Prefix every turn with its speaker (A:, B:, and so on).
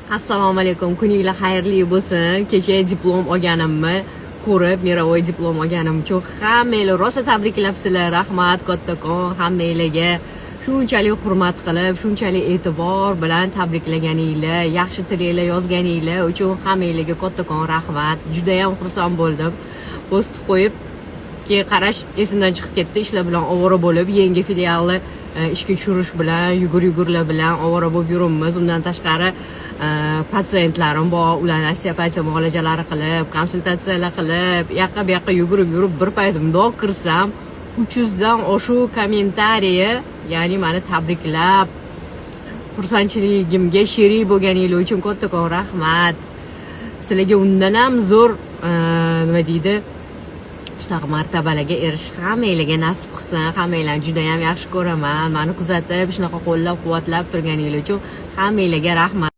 A: Assalomu alaykum, kuninglar xayrli bo'lsin. Kecha diplom olganimni ko'rib, mirovoy diplom olganim uchun hammanglar rosa tabriklabsizlar. Rahmat kattakon, hammanglarga shunchalik hurmat qilib, shunchalik e'tibor bilan tabriklaganinglar, yaxshi tilinglar yozganinglar uchun hammanglarga kattakon rahmat. Juda ham xursand bo'ldim. Post qo'yib keyin qarash esimdan chiqib ketdi. Ishlar bilan ovora bo'lib, yangi filialni ishga tushirish bilan, yugurlar bilan ovora bo'lib yuribmiz. Undan tashqari patsientlarim bor, ularni osteopatiya muolajalari qilib, konsultatsiyalar qilib, yoqqa bu yoqqa yugurib yurib, bir payt mundoq kirsam, 300 dan oshuv kommentariya, ya'ni meni tabriklab, xursandchiligimga sherik bo'lganinglar uchun kattakon rahmat. Sizlarga undan ham zo'r nima deydi? Shunaqa martabalarga erishish hammanglarga nasib qilsin. Hammanglarni juda ham yaxshi ko'raman. Meni kuzatib, shunaqa qo'llab-quvvatlab turganinglar uchun hammanglarga rahmat.